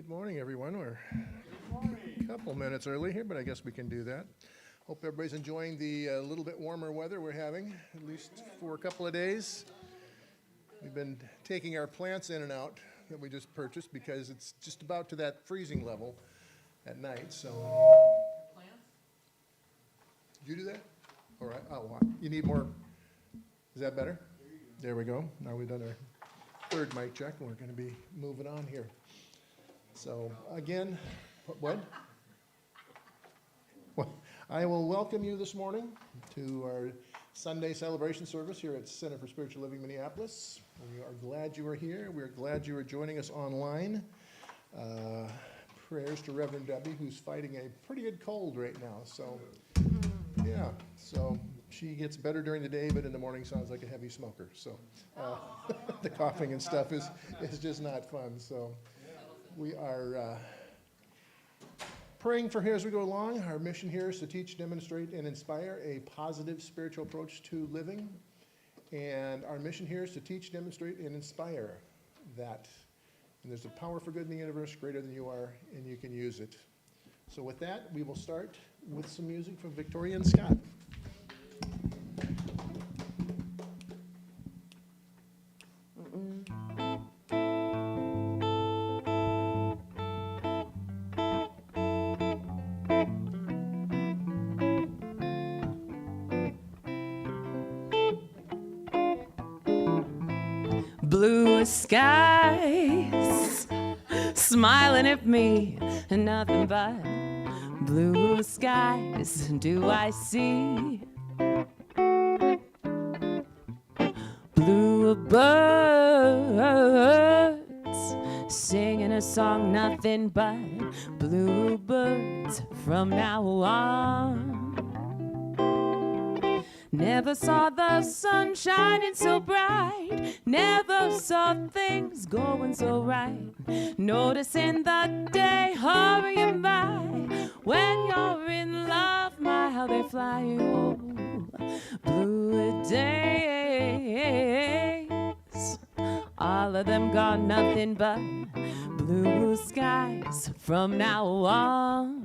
Good morning, everyone. We're a couple minutes early here, but I guess we can do that. Hope everybody's enjoying the little bit warmer weather we're having, at least for a couple of days. We've been taking our plants in and out that we just purchased because it's just about to that freezing level at night. So, did you do that? All right. Oh, you need more. Is that better? There we go. Now we've done our third mic check, and we're going to be moving on here. So again, what? Well, I will welcome you this morning to our Sunday celebration service here at Center for Spiritual Living Minneapolis. We are glad you are here. We're glad you are joining us online. Prayers to Reverend Debbie, who's fighting a pretty good cold right now. So, yeah, so she gets better during the day, but in the morning sounds like a heavy smoker. So the coughing and stuff is just not fun. So we are praying for her as we go along. Our mission here is to teach, demonstrate, and inspire a positive spiritual approach to living. And our mission here is to teach, demonstrate, and inspire that. And there's a power for good in the universe greater than you are, and you can use it. So with that, we will start with some music from Victoria and Scott. Blue skies smiling at me, and nothing but blue skies do I see. Blue birds singing a song, nothing but bluebirds from now on. Never saw the sun shining so bright, never saw things going so right. Noticing the day hurrying by, when you're in love, my how they fly. Oh, blue days, all of them gone, nothing but blue skies from now on.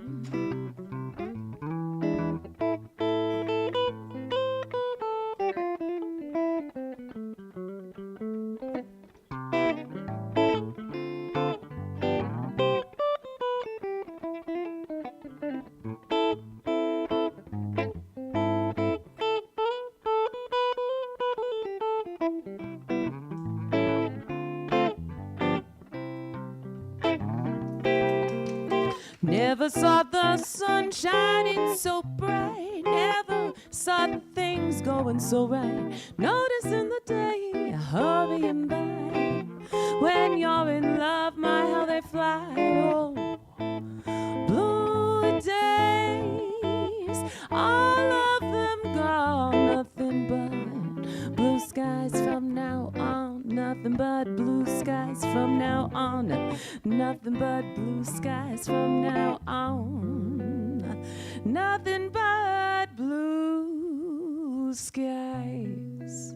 Never saw the sun shining so bright, never saw things going so right. Noticing the day hurrying by, when you're in love, my how they fly. Oh, blue days, all of them gone, nothing but blue skies from now on. Nothing but blue skies from now on. Nothing but blue skies from now on. Nothing but blue skies.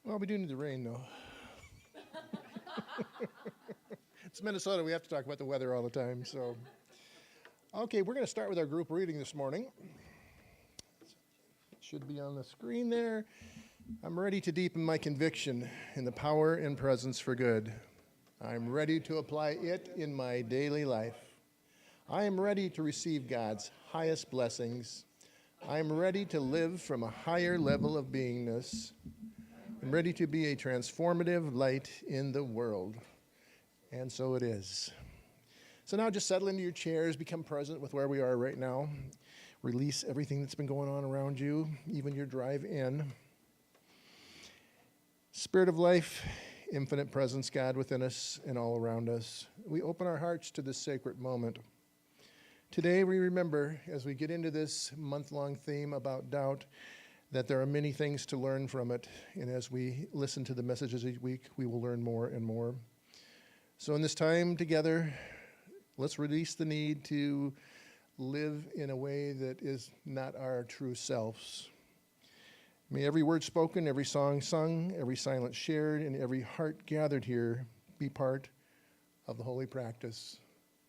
Well, we do need the rain, though. It's Minnesota. We have to talk about the weather all the time. So, okay, we're going to start with our group reading this morning. Should be on the screen there. I'm ready to deepen my conviction in the power and presence for good. I'm ready to apply it in my daily life. I am ready to receive God's highest blessings. I am ready to live from a higher level of beingness. I'm ready to be a transformative light in the world. And so it is. So now just settle into your chairs, become present with where we are right now. Release everything that's been going on around you, even your drive in. Spirit of life, infinite presence, God within us and all around us. We open our hearts to this sacred moment. Today we remember, as we get into this month-long theme about doubt, that there are many things to learn from it. And as we listen to the messages each week, we will learn more and more. So in this time together, let's release the need to live in a way that is not our true selves. May every word spoken, every song sung, every silence shared, and every heart gathered here be part of the holy practice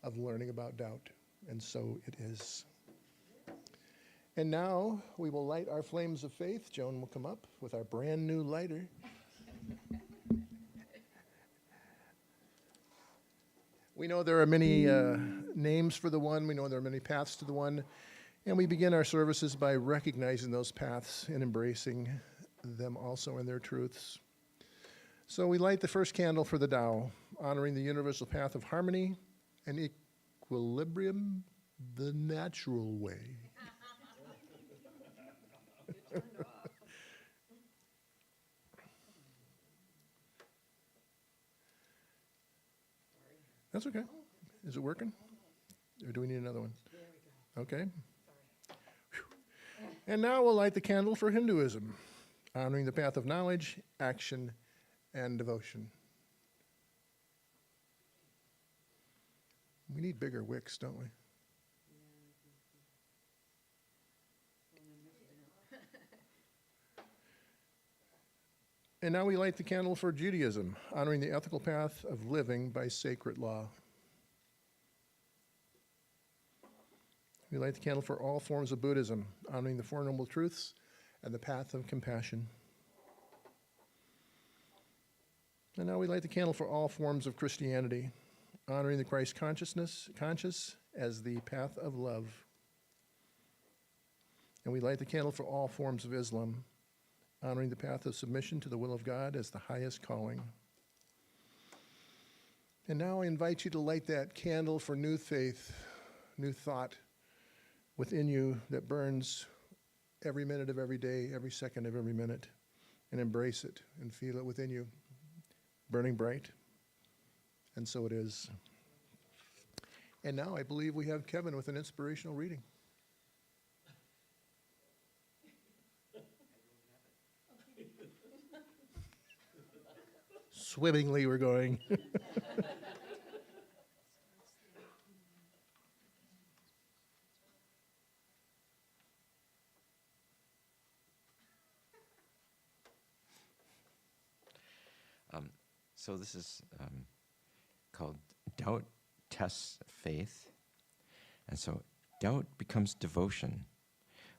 of learning about doubt. And so it is. And now we will light our flames of faith. Joan will come up with our brand new lighter. We know there are many names for the one. We know there are many paths to the one. And we begin our services by recognizing those paths and embracing them also in their truths. So we light the first candle for the Tao, honoring the universal path of harmony and equilibrium the natural way. That's okay. Is it working? Or do we need another one? There we go. Okay. And now we'll light the candle for Hinduism, honoring the path of knowledge, action, and devotion. We need bigger wicks, don't we? And now we light the candle for Judaism, honoring the ethical path of living by sacred law. We light the candle for all forms of Buddhism, honoring the Four Noble Truths and the path of compassion. And now we light the candle for all forms of Christianity, honoring the Christ conscious as the path of love. And we light the candle for all forms of Islam, honoring the path of submission to the will of God as the highest calling. And now I invite you to light that candle for new faith, new thought within you that burns every minute of every day, every second of every minute, and embrace it and feel it within you, burning bright. And so it is. And now I believe we have Kevin with an inspirational reading. Swimmingly we're going. So this is called Doubt Tests Faith. And so doubt becomes devotion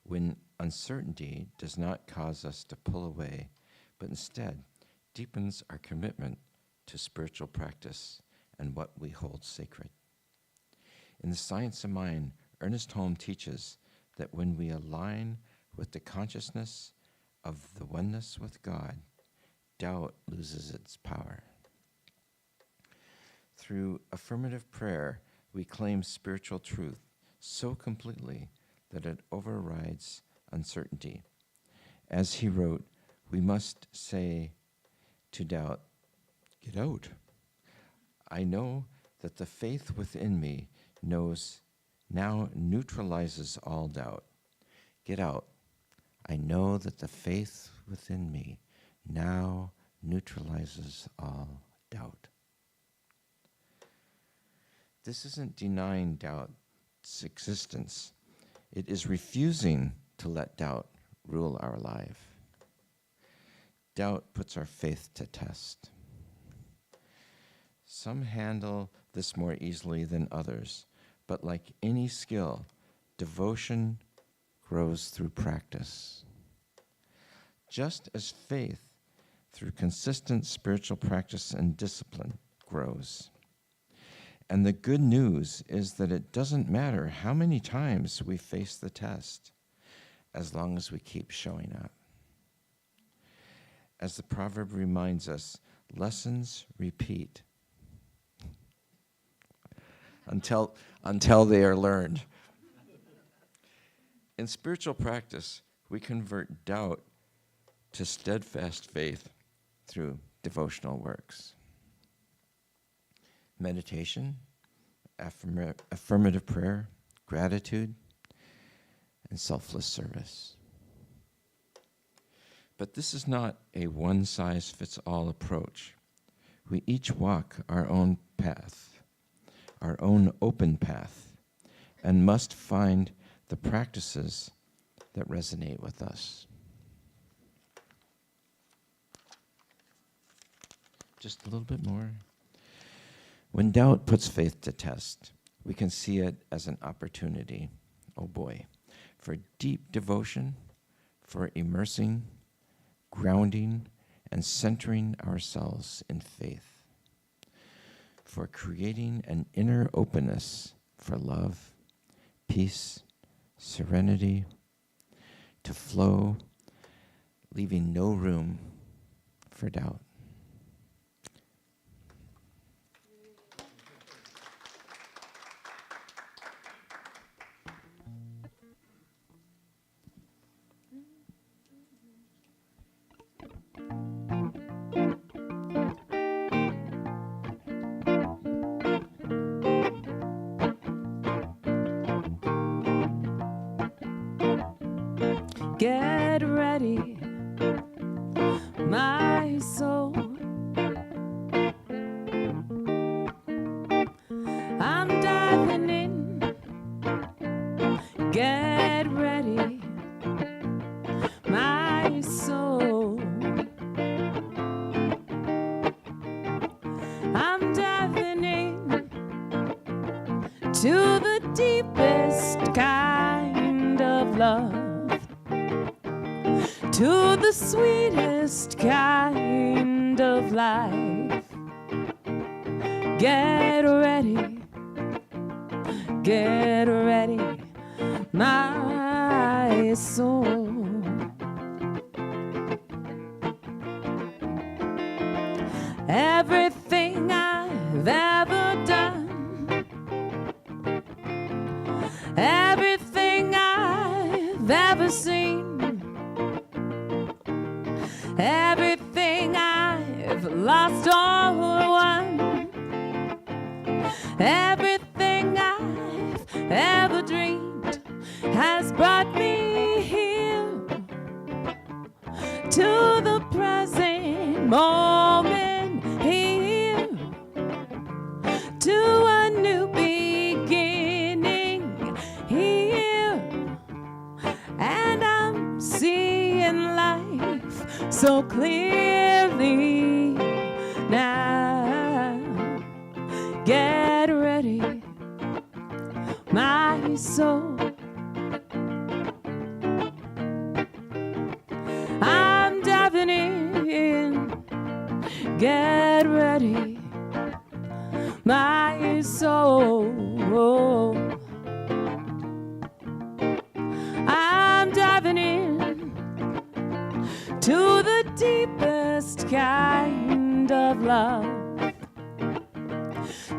when uncertainty does not cause us to pull away, but instead deepens our commitment to spiritual practice and what we hold sacred. In The Science of Mind, Ernest Holm teaches that when we align with the consciousness of the oneness with God, doubt loses its power. Through affirmative prayer, we claim spiritual truth so completely that it overrides uncertainty. As he wrote, we must say to doubt, "Get out. I know that the faith within me now neutralizes all doubt. Get out. I know that the faith within me now neutralizes all doubt." This isn't denying doubt's existence. It is refusing to let doubt rule our life. Doubt puts our faith to test. Some handle this more easily than others, but like any skill, devotion grows through practice. Just as faith, through consistent spiritual practice and discipline, grows. And the good news is that it doesn't matter how many times we face the test, as long as we keep showing up. As the proverb reminds us, lessons repeat until they are learned. In spiritual practice, we convert doubt to steadfast faith through devotional works. Meditation, affirmative prayer, gratitude, and selfless service. But this is not a one-size-fits-all approach. We each walk our own path, our own open path, and must find the practices that resonate with us. Just a little bit more. When doubt puts faith to test, we can see it as an opportunity, oh boy, for deep devotion, for immersing, grounding, and centering ourselves in faith, for creating an inner openness for love, peace, serenity, to flow, leaving no room for doubt. Get ready, my soul. I'm diving in. Get ready, my soul. I'm diving in to the deepest kind of love, to the sweetest kind of life. Get ready, my soul. Everything I've ever done, everything I've ever seen, everything I've lost or won, everything I've ever dreamed has brought me here to the present moment, here to a new beginning, here, and I'm seeing life so clearly now. Get ready, my soul. I'm diving in. Get ready, my soul. I'm diving in to the deepest kind of love,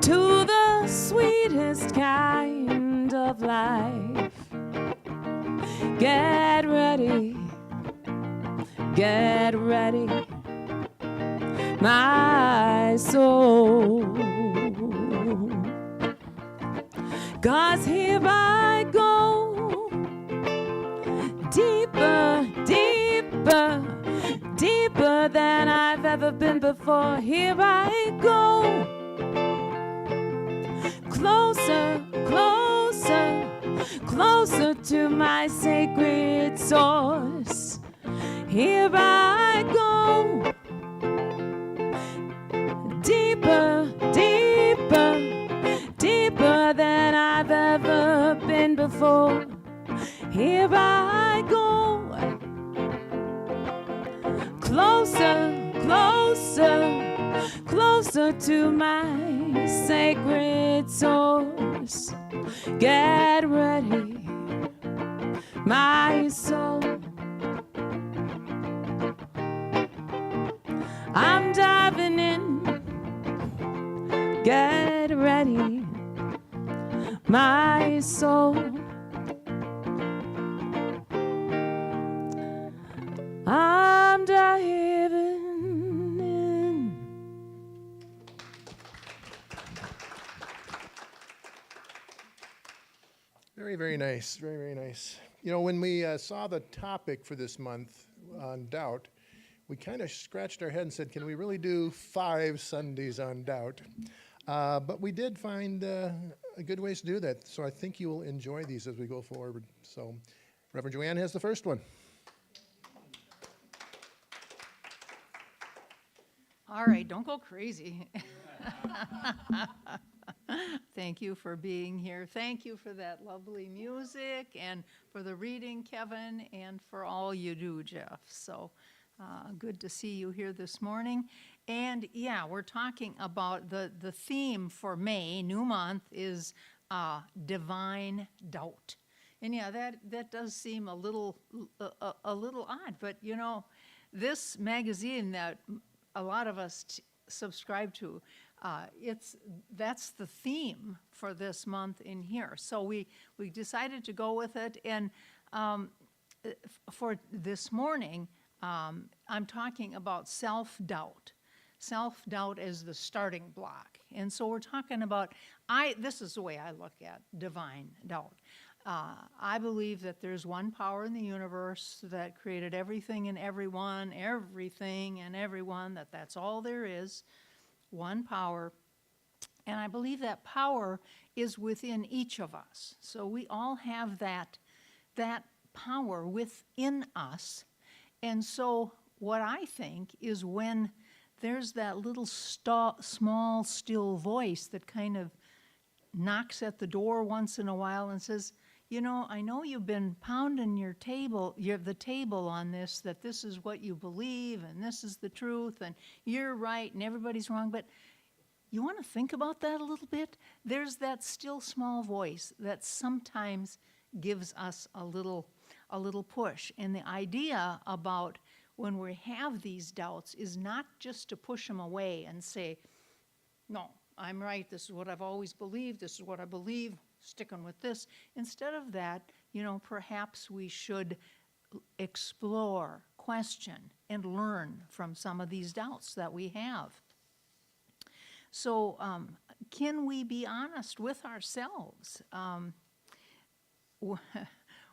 to the sweetest kind of life. Get ready, my soul. 'Cause here I go, deeper, deeper, deeper than I've ever been before. Here I go, closer, closer, closer to my sacred source. Here I go, deeper, deeper, deeper than I've ever been before. Here I go, closer, closer, closer to my sacred source. Get ready, my soul. I'm diving in. Get ready, my soul. I'm diving in. Very, very nice. Very, very nice. You know, when we saw the topic for this month on doubt, we kind of scratched our head and said, can we really do 5 Sundays on doubt? But we did find a good ways to do that. So I think you will enjoy these as we go forward. So Reverend Joanne has the first one. All right, don't go crazy. Thank you for being here. Thank you for that lovely music and for the reading, Kevin, and for all you do, Jeff. So good to see you here this morning. And yeah, we're talking about the theme for May, new month, is divine doubt. And yeah, that does seem a little odd, but you know, this magazine that a lot of us subscribe to, that's the theme for this month in here. So we decided to go with it, and for this morning, I'm talking about self-doubt. Self-doubt as the starting block. And so we're talking about, this is the way I look at divine doubt. I believe that there's one power in the universe that created everything and everyone, everything and everyone, that's all there is, one power. And I believe that power is within each of us. So we all have that power within us. And so what I think is when there's that little small, still voice that kind of knocks at the door once in a while and says, you know, I know you've been pounding the table on this, that this is what you believe and this is the truth and you're right and everybody's wrong, but you want to think about that a little bit? There's that still small voice that sometimes gives us a little push. And the idea about when we have these doubts is not just to push them away and say, no, I'm right, this is what I've always believed, this is what I believe, sticking with this. Instead of that, you know, perhaps we should explore, question, and learn from some of these doubts that we have. So can we be honest with ourselves?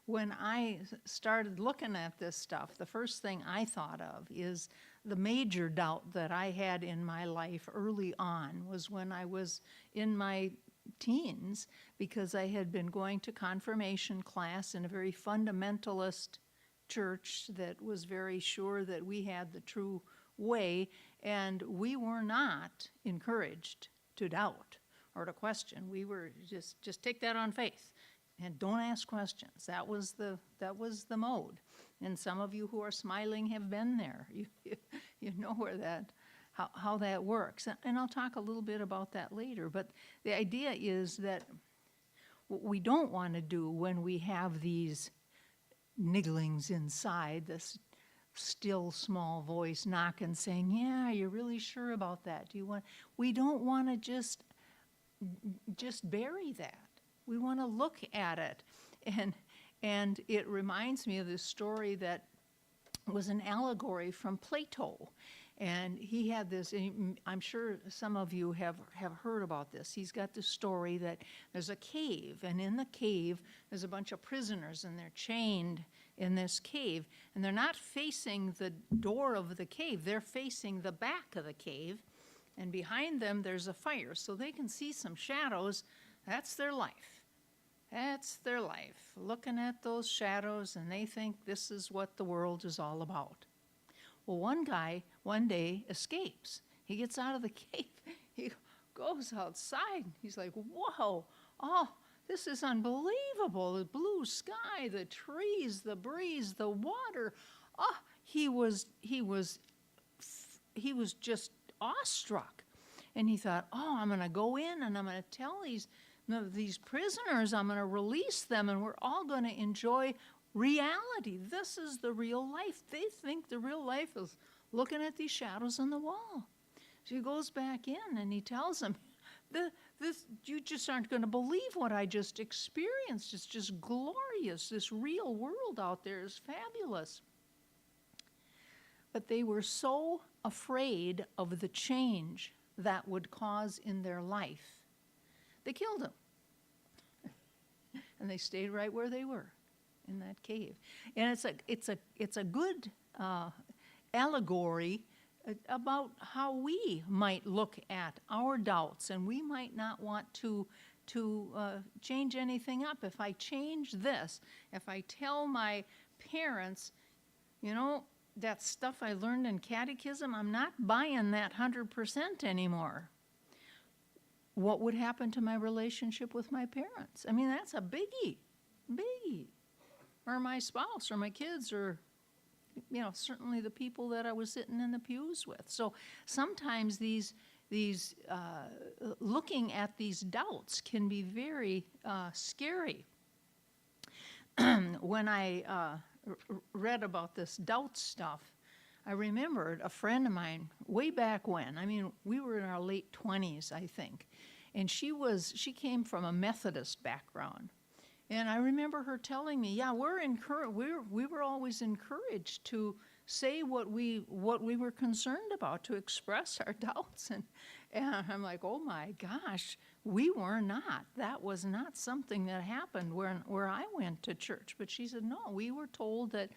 When I started looking at this stuff, the first thing I thought of is the major doubt that I had in my life early on was when I was in my teens, because I had been going to confirmation class in a very fundamentalist church that was very sure that we had the true way, and we were not encouraged to doubt or to question. We were just take that on faith. And don't ask questions. That was the mode. And some of you who are smiling have been there. You know where how that works. And I'll talk a little bit about that later. But the idea is that what we don't want to do when we have these nigglings inside, this still small voice knocking, saying, "Yeah, you're really sure about that? We don't want to just bury that. We want to look at it." And it reminds me of this story that was an allegory from Plato. And he had this, I'm sure some of you have heard about this. He's got this story that there's a cave, and in the cave there's a bunch of prisoners, and they're chained in this cave. And they're not facing the door of the cave, they're facing the back of the cave. And behind them there's a fire, so they can see some shadows. That's their life. That's their life, looking at those shadows, and they think this is what the world is all about. Well, one guy one day escapes. He gets out of the cave. He goes outside. He's like, whoa, oh, this is unbelievable. The blue sky, the trees, the breeze, the water. Oh, he was just awestruck. And he thought, oh, I'm going to go in and I'm going to tell these prisoners, I'm going to release them, and we're all going to enjoy reality. This is the real life. They think the real life is looking at these shadows on the wall. So he goes back in and he tells them, you just aren't going to believe what I just experienced. It's just glorious. This real world out there is fabulous. But they were so afraid of the change that would cause in their life, they killed him. And they stayed right where they were, in that cave. And it's a good allegory about how we might look at our doubts, and we might not want to change anything up. If I change this, if I tell my parents, you know, that stuff I learned in catechism, I'm not buying that 100% anymore. What would happen to my relationship with my parents? I mean, that's a biggie, biggie. Or my spouse, or my kids, or, you know, certainly the people that I was sitting in the pews with. So sometimes these looking at these doubts can be very scary. When I read about this doubt stuff, I remembered a friend of mine way back when. I mean, we were in our late 20s, I think, and she came from a Methodist background. And I remember her telling me, yeah, we were always encouraged to say what we were concerned about, to express our doubts. And I'm like, oh my gosh, we were not. That was not something that happened where I went to church. But she said, no, we were told that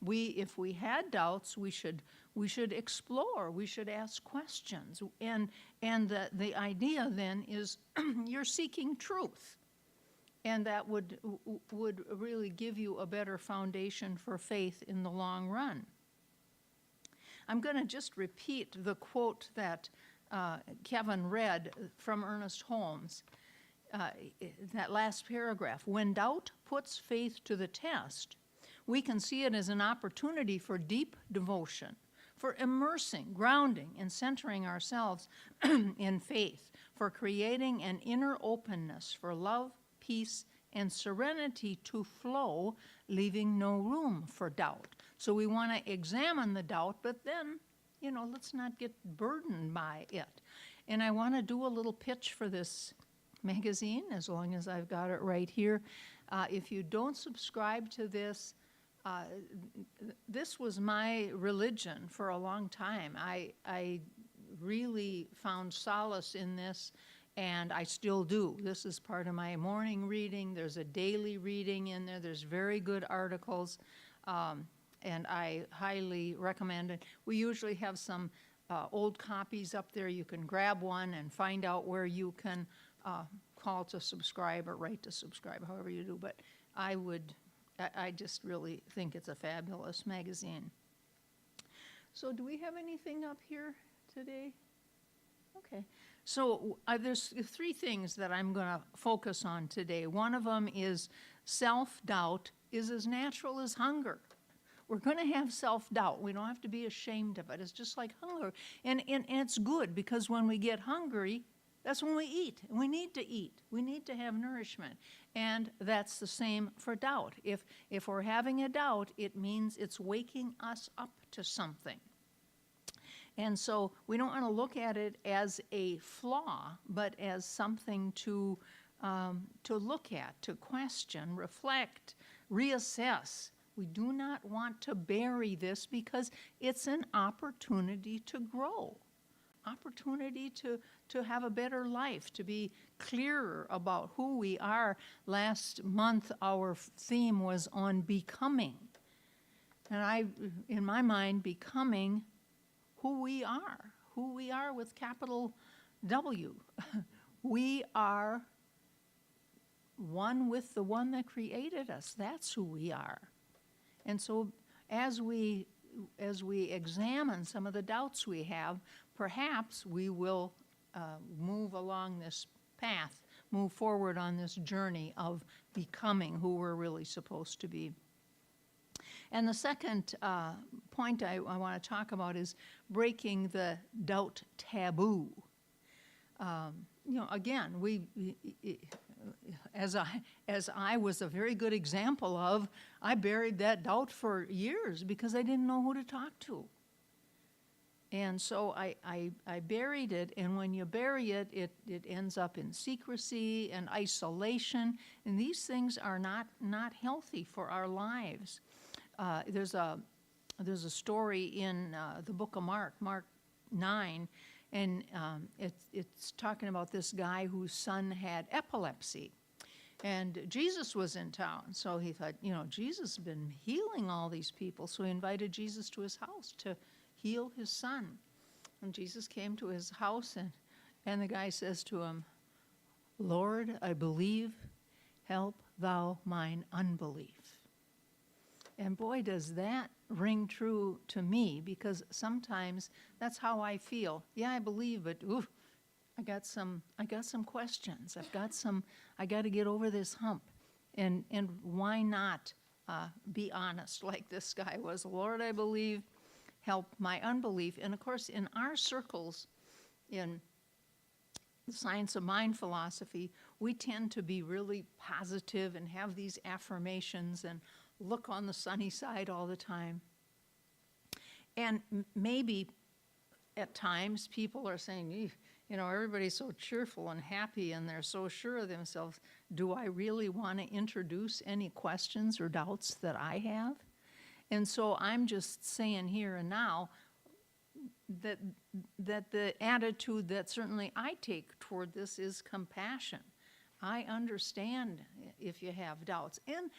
if we had doubts, we should explore, we should ask questions. And the idea then is you're seeking truth. And that would really give you a better foundation for faith in the long run. I'm going to just repeat the quote that Kevin read from Ernest Holmes, that last paragraph. When doubt puts faith to the test, we can see it as an opportunity for deep devotion, for immersing, grounding, and centering ourselves in faith, for creating an inner openness for love, peace, and serenity to flow, leaving no room for doubt. So we want to examine the doubt, but then, you know, let's not get burdened by it. And I want to do a little pitch for this magazine, as long as I've got it right here. If you don't subscribe to this, this was my religion for a long time. I really found solace in this, and I still do. This is part of my morning reading. There's a daily reading in there. There's very good articles, and I highly recommend it. We usually have some old copies up there. You can grab one and find out where you can call to subscribe or write to subscribe, however you do. But I just really think it's a fabulous magazine. So do we have anything up here today? Okay. So there's three things that I'm going to focus on today. One of them is self-doubt is as natural as hunger. We're going to have self-doubt. We don't have to be ashamed of it. It's just like hunger. And it's good, because when we get hungry, that's when we eat. And we need to eat. We need to have nourishment. And that's the same for doubt. If we're having a doubt, it means it's waking us up to something. And so we don't want to look at it as a flaw, but as something to look at, to question, reflect, reassess. We do not want to bury this, because it's an opportunity to grow, opportunity to have a better life, to be clearer about who we are. Last month, our theme was on becoming. And in my mind, becoming who we are with capital W. We are one with the one that created us. That's who we are. And so as we examine some of the doubts we have, perhaps we will move along this path, move forward on this journey of becoming who we're really supposed to be. And the second point I want to talk about is breaking the doubt taboo. Again, as I was a very good example of, I buried that doubt for years because I didn't know who to talk to. And so I buried it, and when you bury it, it ends up in secrecy and isolation, and these things are not healthy for our lives. There's a story in the book of Mark 9, and it's talking about this guy whose son had epilepsy. And Jesus was in town, so he thought, Jesus has been healing all these people, so he invited Jesus to his house to heal his son. And Jesus came to his house, and the guy says to him, "Lord, I believe, help thou mine unbelief." And boy, does that ring true to me, because sometimes that's how I feel. Yeah, I believe, but ooh, I got some questions. I got to get over this hump. And why not be honest like this guy was? Lord, I believe, help my unbelief. And of course, in our circles, in the science of mind philosophy, we tend to be really positive and have these affirmations and look on the sunny side all the time. And maybe at times people are saying, you know, everybody's so cheerful and happy and they're so sure of themselves. Do I really want to introduce any questions or doubts that I have? And so I'm just saying here and now that the attitude that certainly I take toward this is compassion. I understand if you have doubts. And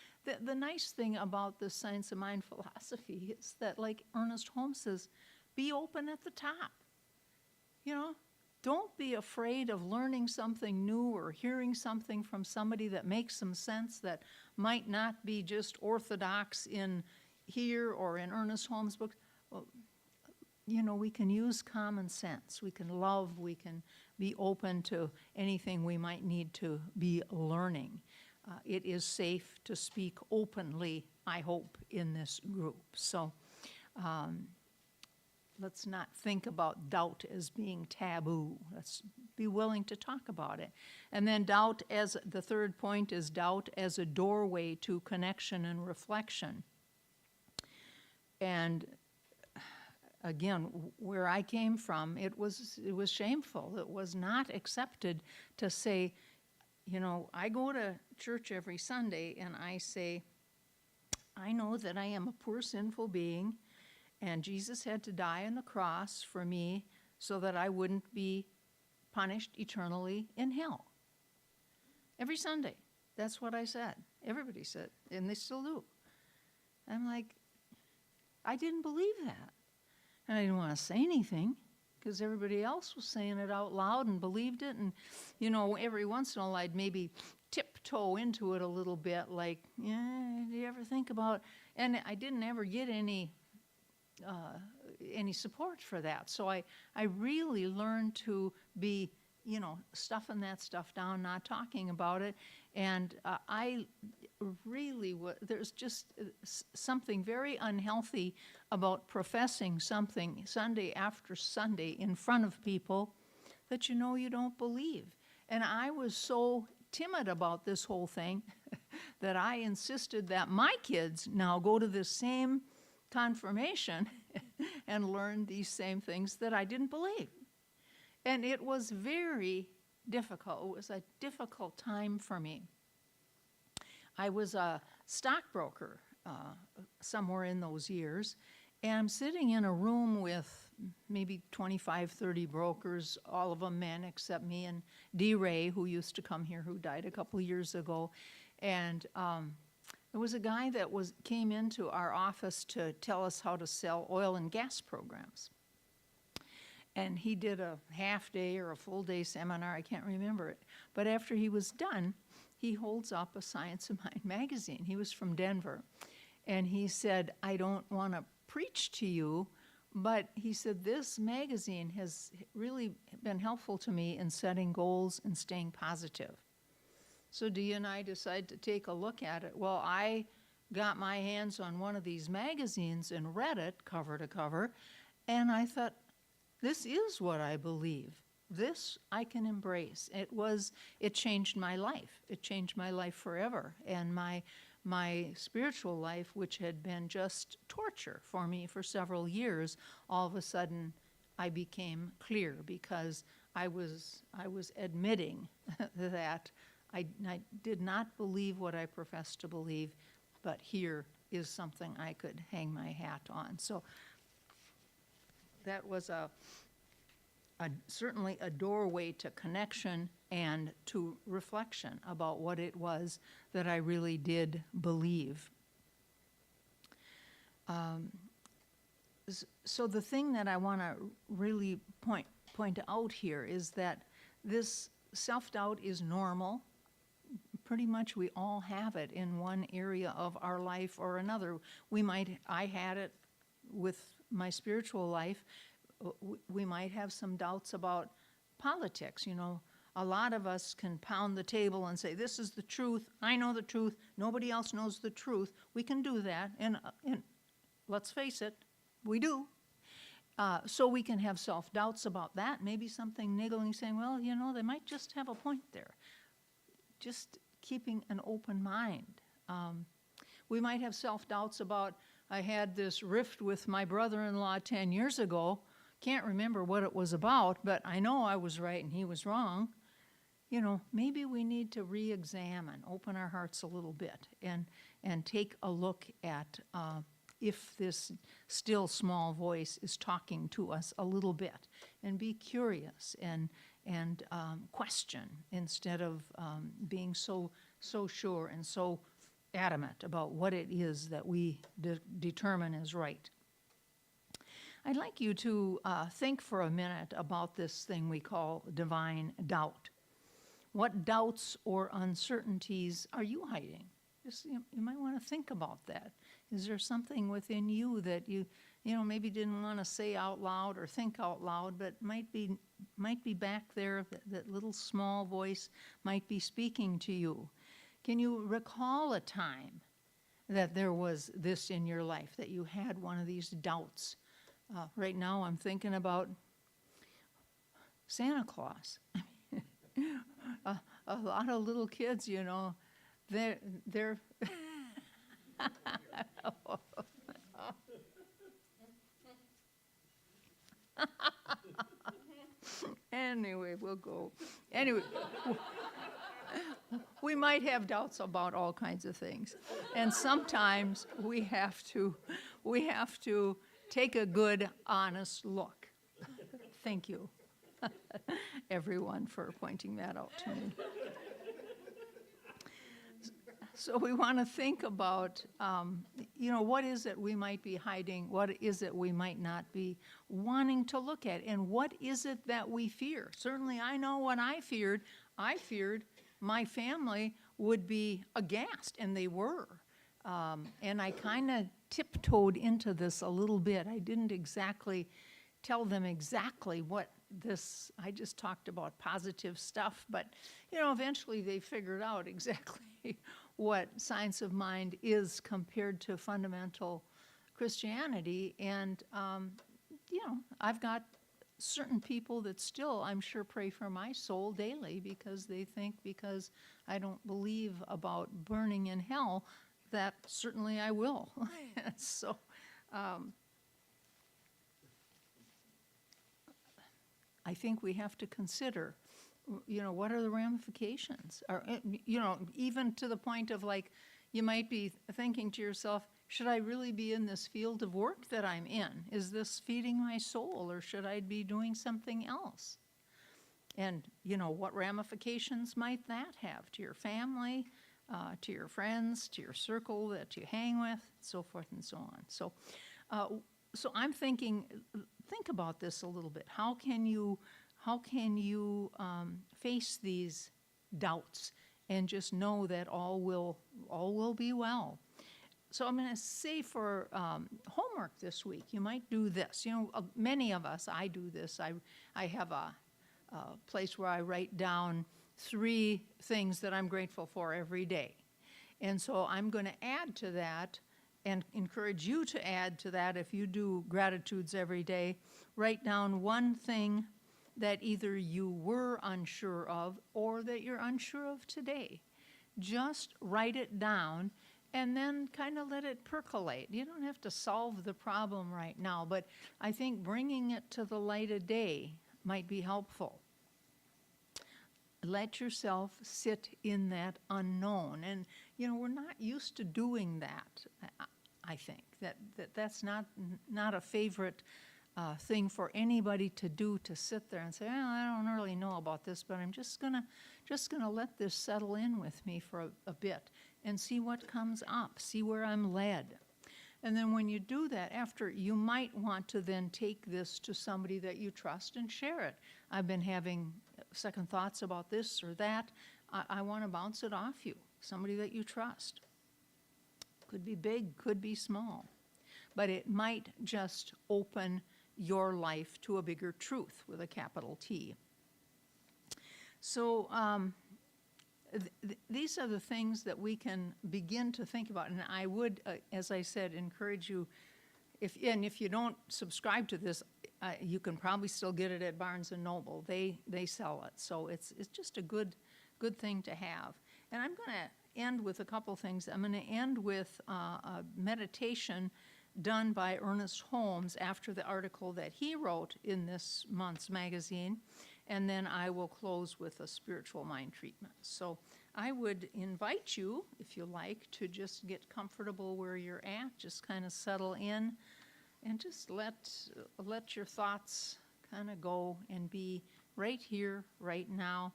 the nice thing about the science of mind philosophy is that, like Ernest Holmes says, be open at the top. You know, don't be afraid of learning something new or hearing something from somebody that makes some sense that might not be just orthodox in here or in Ernest Holmes' books. Well, you know, we can use common sense. We can love. We can be open to anything we might need to be learning. It is safe to speak openly, I hope, in this group. So let's not think about doubt as being taboo. Let's be willing to talk about it. And then doubt, as the third point, is doubt as a doorway to connection and reflection. And again, where I came from, it was shameful. It was not accepted to say, you know, I go to church every Sunday and I say, I know that I am a poor sinful being and Jesus had to die on the cross for me so that I wouldn't be punished eternally in hell. Every Sunday, that's what I said. Everybody said, and they still do. I'm like, I didn't believe that. And I didn't want to say anything because everybody else was saying it out loud and believed it. And, you know, every once in a while I'd maybe tiptoe into it a little bit, like, yeah, do you ever think about, and I didn't ever get any support for that. So I really learned to be, you know, stuffing that stuff down, not talking about it. And I really, there's just something very unhealthy about professing something Sunday after Sunday in front of people that you know you don't believe. And I was so timid about this whole thing that I insisted that my kids now go to this same confirmation and learn these same things that I didn't believe. And it was very difficult. It was a difficult time for me. I was a stockbroker somewhere in those years, and I'm sitting in a room with maybe 25, 30 brokers, all of them men except me and D. Ray, who used to come here, who died a couple of years ago. And there was a guy that came into our office to tell us how to sell oil and gas programs. And he did a half-day or a full-day seminar, I can't remember it. But after he was done, he holds up a Science of Mind magazine. He was from Denver. And he said, I don't want to preach to you, but he said, this magazine has really been helpful to me in setting goals and staying positive. So Dee and I decided to take a look at it. Well, I got my hands on one of these magazines and read it cover to cover, and I thought, this is what I believe. This I can embrace. It changed my life. It changed my life forever. And my spiritual life, which had been just torture for me for several years, all of a sudden I became clear because I was admitting that I did not believe what I professed to believe, but here is something I could hang my hat on. So that was certainly a doorway to connection and to reflection about what it was that I really did believe. So the thing that I want to really point out here is that this self-doubt is normal. pretty much we all have it in one area of our life or another. I had it with my spiritual life. We might have some doubts about politics, you know. A lot of us can pound the table and say, this is the truth, I know the truth, nobody else knows the truth. We can do that, and let's face it, we do. So we can have self-doubts about that, maybe something niggling, saying, well, you know, they might just have a point there. Just keeping an open mind. We might have self-doubts about, I had this rift with my brother-in-law 10 years ago, can't remember what it was about, but I know I was right and he was wrong. You know, maybe we need to re-examine, open our hearts a little bit, and take a look at if this still small voice is talking to us a little bit, and be curious and question instead of being so sure and so adamant about what it is that we determine is right. I'd like you to think for a minute about this thing we call divine doubt. What doubts or uncertainties are you hiding? You might want to think about that. Is there something within you that you maybe didn't want to say out loud or think out loud, but might be back there, that little small voice might be speaking to you? Can you recall a time that there was this in your life, that you had one of these doubts? Right now I'm thinking about Santa Claus. A lot of little kids, you know, they're anyway, we'll go. Anyway, we might have doubts about all kinds of things, and sometimes we have to take a good, honest look. Thank you, everyone, for pointing that out to me. So we want to think about, what is it we might be hiding? What is it we might not be wanting to look at? And what is it that we fear? Certainly I know what I feared. I feared my family would be aghast, and they were. And I kind of tiptoed into this a little bit. I didn't exactly tell them exactly what this, I just talked about positive stuff, but, eventually they figured out exactly what science of mind is compared to fundamental Christianity. And, I've got certain people that still, I'm sure, pray for my soul daily because they think because I don't believe about burning in hell, that certainly I will. So, I think we have to consider, what are the ramifications? Or, even to the point of, like, you might be thinking to yourself, should I really be in this field of work that I'm in? Is this feeding my soul, or should I be doing something else? And, what ramifications might that have to your family, to your friends, to your circle that you hang with, so forth and so on. So I'm thinking, think about this a little bit. How can you face these doubts and just know that all will be well? So I'm going to say for homework this week, you might do this. Many of us, I do this. I have a place where I write down 3 things that I'm grateful for every day. And so I'm going to add to that and encourage you to add to that. If you do gratitudes every day, write down one thing that either you were unsure of or that you're unsure of today. Just write it down and then kind of let it percolate. You don't have to solve the problem right now, but I think bringing it to the light of day might be helpful. Let yourself sit in that unknown. And, we're not used to doing that, I think. That's not a favorite thing for anybody to do, to sit there and say, well, I don't really know about this, but I'm just gonna let this settle in with me for a bit and see what comes up, see where I'm led. And then when you do that, after, you might want to then take this to somebody that you trust and share it. I've been having second thoughts about this or that. I want to bounce it off you, somebody that you trust. Could be big, could be small, but it might just open your life to a bigger truth with a capital T. So these are the things that we can begin to think about, and I would, as I said, encourage you, if you don't subscribe to this, you can probably still get it at Barnes & Noble. They sell it, so it's just a good thing to have. And I'm going to end with a couple things. I'm going to end with a meditation done by Ernest Holmes after the article that he wrote in this month's magazine, and then I will close with a spiritual mind treatment. So I would invite you, if you like, to just get comfortable where you're at, just kind of settle in, and just let your thoughts kind of go and be right here, right now.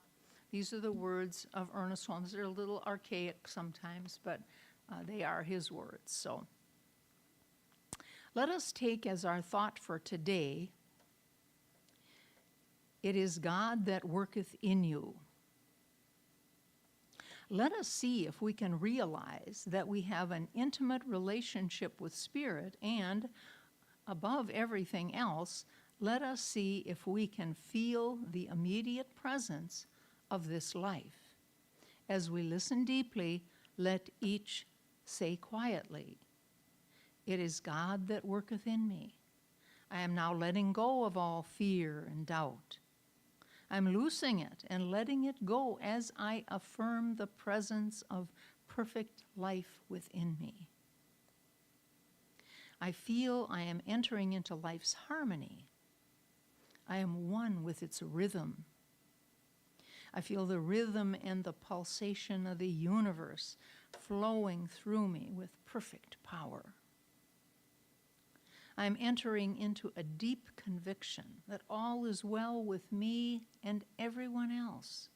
These are the words of Ernest Holmes. They're a little archaic sometimes, but they are his words. So let us take as our thought for today, it is God that worketh in you. Let us see if we can realize that we have an intimate relationship with Spirit, and above everything else, let us see if we can feel the immediate presence of this life. As we listen deeply, let each say quietly, it is God that worketh in me. I am now letting go of all fear and doubt. I'm loosing it and letting it go as I affirm the presence of perfect life within me. I feel I am entering into life's harmony. I am one with its rhythm. I feel the rhythm and the pulsation of the universe flowing through me with perfect power. I'm entering into a deep conviction that all is well with me and everyone else.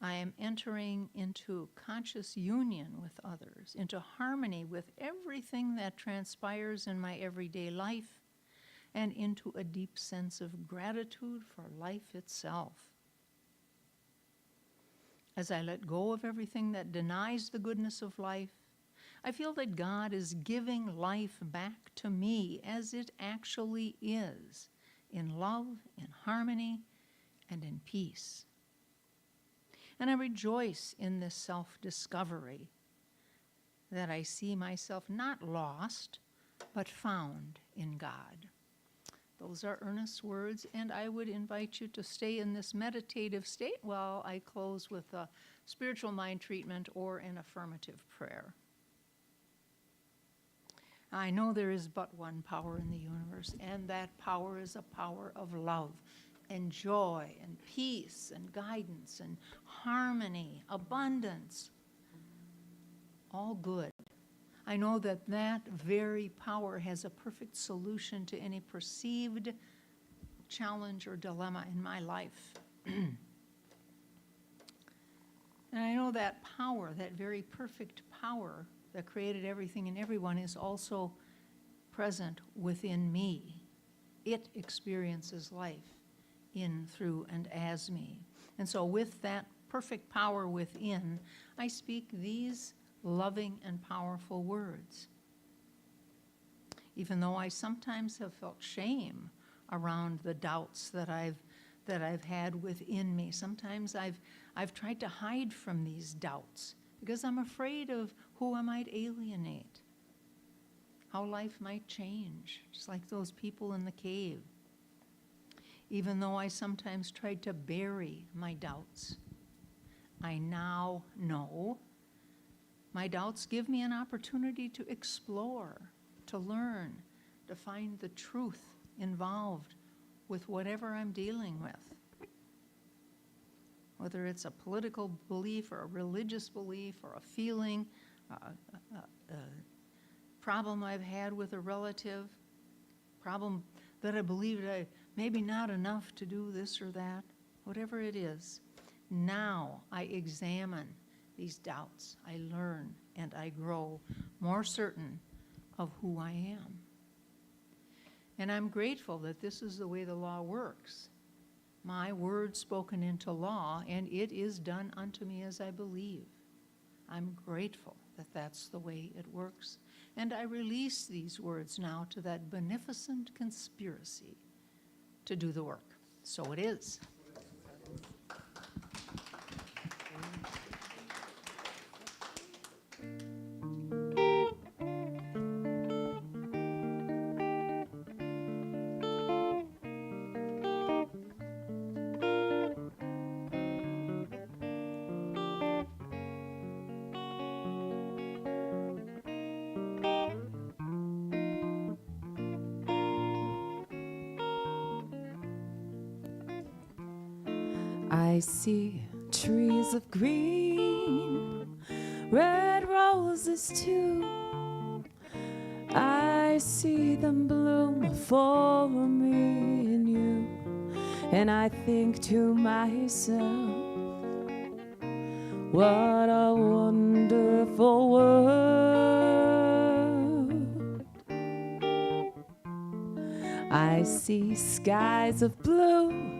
I am entering into conscious union with others, into harmony with everything that transpires in my everyday life, and into a deep sense of gratitude for life itself. As I let go of everything that denies the goodness of life, I feel that God is giving life back to me as it actually is, in love, in harmony, and in peace. And I rejoice in this self-discovery, that I see myself not lost, but found in God. Those are Ernest's words, and I would invite you to stay in this meditative state while I close with a spiritual mind treatment or an affirmative prayer. I know there is but one power in the universe, and that power is a power of love and joy and peace and guidance and harmony, abundance, all good. I know that that very power has a perfect solution to any perceived challenge or dilemma in my life. And I know that power, that very perfect power that created everything and everyone, is also present within me. It experiences life in, through, and as me. And so with that perfect power within, I speak these loving and powerful words. Even though I sometimes have felt shame around the doubts that I've had within me. Sometimes I've tried to hide from these doubts because I'm afraid of who I might alienate, how life might change, just like those people in the cave. Even though I sometimes tried to bury my doubts, I now know my doubts give me an opportunity to explore, to learn, to find the truth involved with whatever I'm dealing with. Whether it's a political belief or a religious belief or a feeling, a problem I've had with a relative, problem that I believed I maybe not enough to do this or that, whatever it is. Now I examine these doubts. I learn and I grow more certain of who I am. And I'm grateful that this is the way the law works. my word spoken into law, and it is done unto me as I believe. I'm grateful that that's the way it works. And I release these words now to that beneficent conspiracy to do the work. So it is. I see trees of green, red roses too. I see them bloom for me and you. And I think to myself, what a wonderful world. I see skies of blue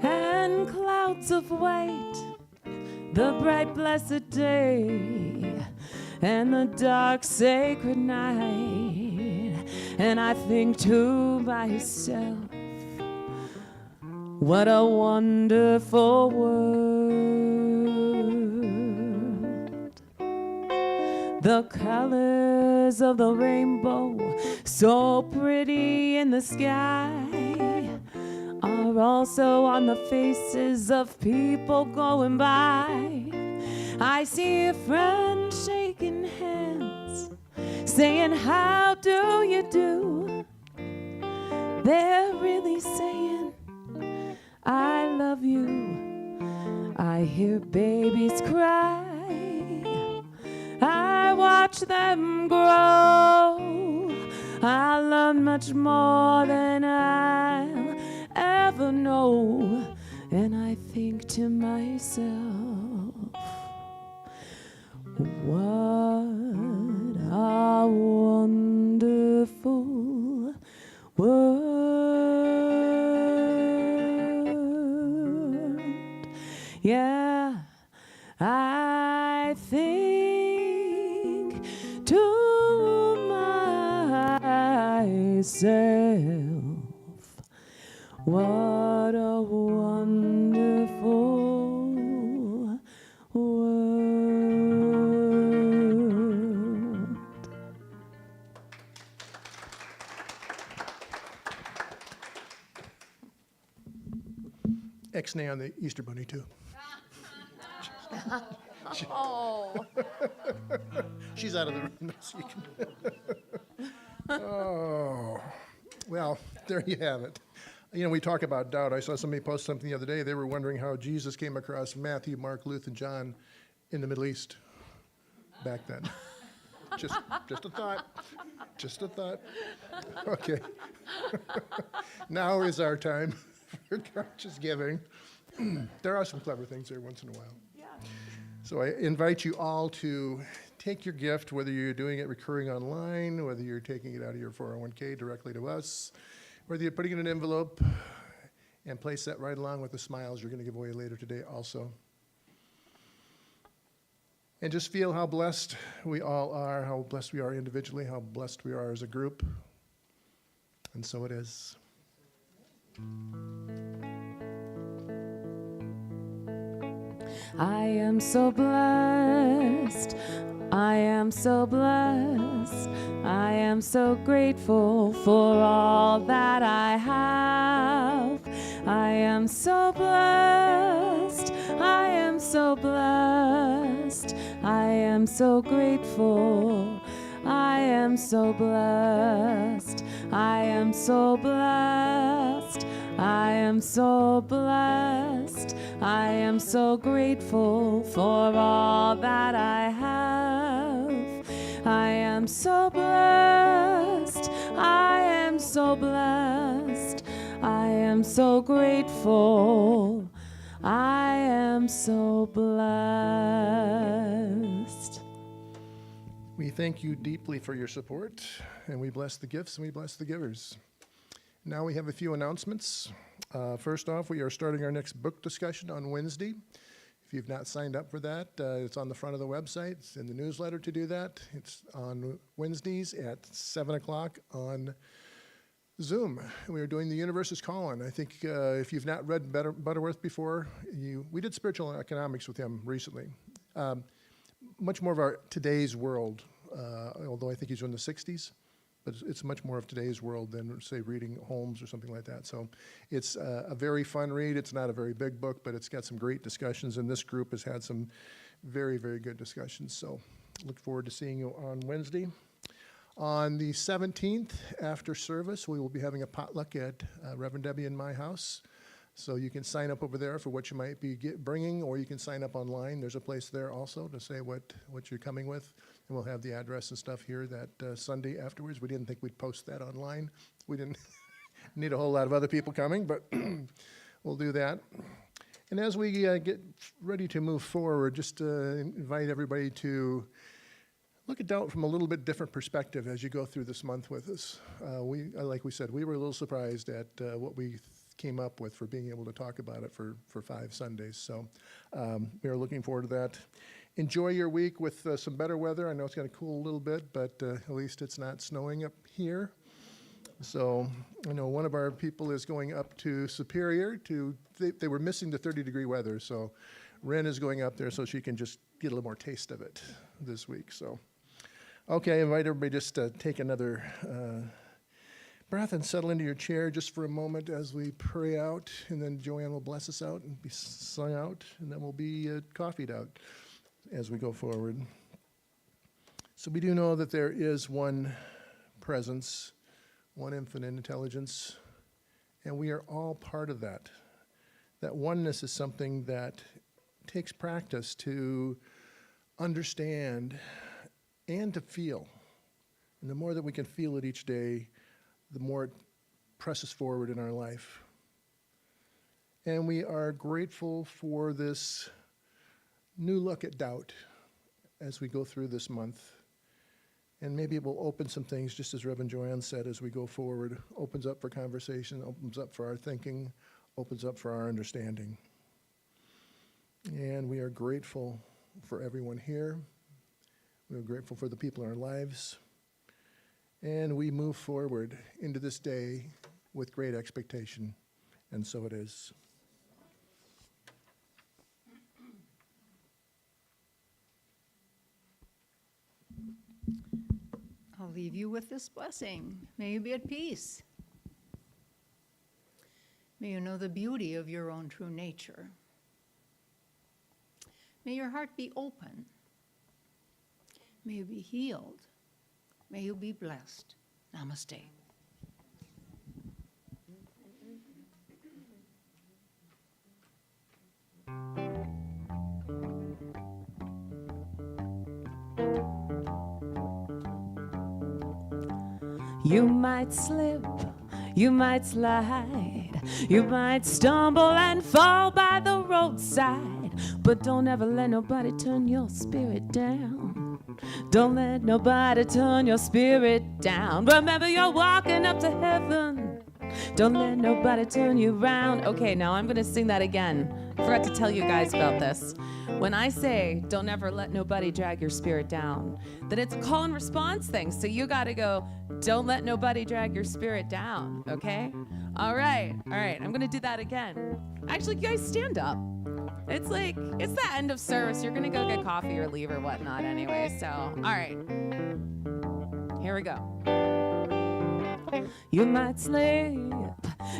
and clouds of white, the bright blessed day and the dark sacred night. And I think to myself, what a wonderful world. The colors of the rainbow, so pretty in the sky, are also on the faces of people going by. I see a friend shaking hands, saying, how do you do? They're really saying, I love you. I hear babies cry, I watch them grow. I learn much more than I'll ever know. And I think to myself, what a wonderful world. Yeah, I think to myself, what a wonderful world. Ex-nay on the Easter Bunny, too. Oh. She's out of the room now, so you can. Oh, well, there you have it. You know, we talk about doubt. I saw somebody post something the other day. They were wondering how Jesus came across Matthew, Mark, Luke, and John in the Middle East back then. Just a thought. Just a thought. Okay. Now is our time for conscious giving. There are some clever things there once in a while. Yeah. So I invite you all to take your gift, whether you're doing it recurring online, whether you're taking it out of your 401k directly to us, whether you're putting it in an envelope, and place that right along with the smiles you're going to give away later today also. And just feel how blessed we all are, how blessed we are individually, how blessed we are as a group. And so it is. I am so blessed. I am so blessed. I am so grateful for all that I have. I am so blessed. I am so blessed. I am so grateful. I am so blessed. I am so blessed. I am so blessed. I am so grateful for all that I have. I am so blessed. I am so blessed. I am so grateful. I am so blessed. We thank you deeply for your support, and we bless the gifts and we bless the givers. Now we have a few announcements. First off, we are starting our next book discussion on Wednesday. If you've not signed up for that, it's on the front of the website. It's in the newsletter to do that. It's on Wednesdays at 7 o'clock on Zoom. We are doing The Universe is Calling. I think if you've not read Butterworth before, we did spiritual economics with him recently. Much more of our today's world, although I think he's in the 60s. But it's much more of today's world than, say, reading Holmes or something like that. So it's a very fun read. It's not a very big book, but it's got some great discussions, and this group has had some very, very good discussions. So look forward to seeing you on Wednesday. On the 17th, after service, we will be having a potluck at Reverend Debbie in my house. So you can sign up over there for what you might be bringing, or you can sign up online. There's a place there also to say what you're coming with. And we'll have the address and stuff here that Sunday afterwards. We didn't think we'd post that online. We didn't need a whole lot of other people coming, but we'll do that. And as we get ready to move forward, just invite everybody to look at doubt from a little bit different perspective as you go through this month with us. Like we said, we were a little surprised at what we came up with for being able to talk about it for 5 Sundays. So we are looking forward to that. Enjoy your week with some better weather. I know it's going to cool a little bit, but at least it's not snowing up here. So I know one of our people is going up to Superior they were missing the 30-degree weather. So Ren is going up there so she can just get a little more taste of it this week. So, okay, I invite everybody just to take another breath and settle into your chair just for a moment as we pray out, and then Joanne will bless us out and be sung out, and then we'll be coffeeed out as we go forward. So we do know that there is one presence, one infinite intelligence, and we are all part of that. That oneness is something that takes practice to understand and to feel. And the more that we can feel it each day, the more it presses forward in our life. And we are grateful for this new look at doubt as we go through this month. And maybe it will open some things, just as Reverend Joanne said, as we go forward. Opens up for conversation, opens up for our thinking, opens up for our understanding. And we are grateful for everyone here. We are grateful for the people in our lives. And we move forward into this day with great expectation. And so it is. I'll leave you with this blessing. May you be at peace. May you know the beauty of your own true nature. May your heart be open. May you be healed. May you be blessed. Namaste. You might slip, you might slide, you might stumble and fall by the roadside, but don't ever let nobody turn your spirit down. Don't let nobody turn your spirit down. Remember, you're walking up to heaven. Don't let nobody turn you around. Okay, now I'm gonna sing that again. I forgot to tell you guys about this. When I say, don't ever let nobody drag your spirit down, then it's a call and response thing. So you gotta go, don't let nobody drag your spirit down, okay? All right, I'm gonna do that again. Actually, you guys stand up. It's the end of service. You're gonna go get coffee or leave or whatnot anyway, so, all right. Here we go. You might slip,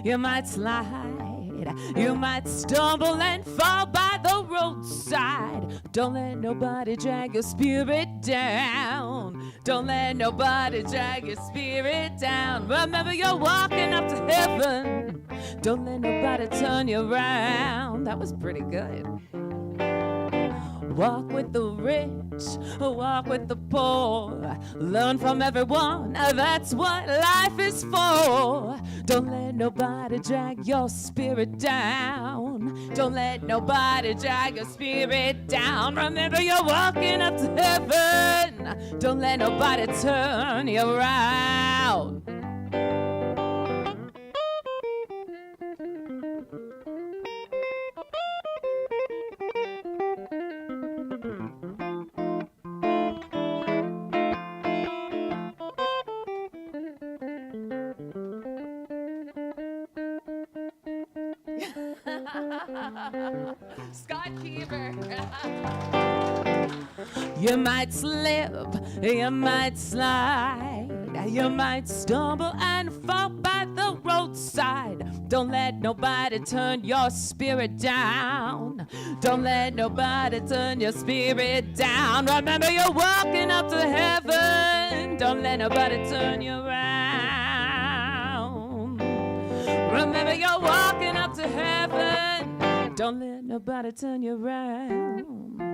you might slide, you might stumble and fall by the roadside. Don't let nobody drag your spirit down. Don't let nobody drag your spirit down. Remember, you're walking up to heaven. Don't let nobody turn you around. That was pretty good. Walk with the rich, walk with the poor. Learn from everyone, that's what life is for. Don't let nobody drag your spirit down. Don't let nobody drag your spirit down. Remember, you're walking up to heaven. Don't let nobody turn you around. Scott Keever. You might slip, you might slide, you might stumble and fall by the roadside. Don't let nobody turn your spirit down. Don't let nobody turn your spirit down. Remember, you're walking up to heaven. Don't let nobody turn you around. Remember, you're walking up to heaven. Don't let nobody turn you around.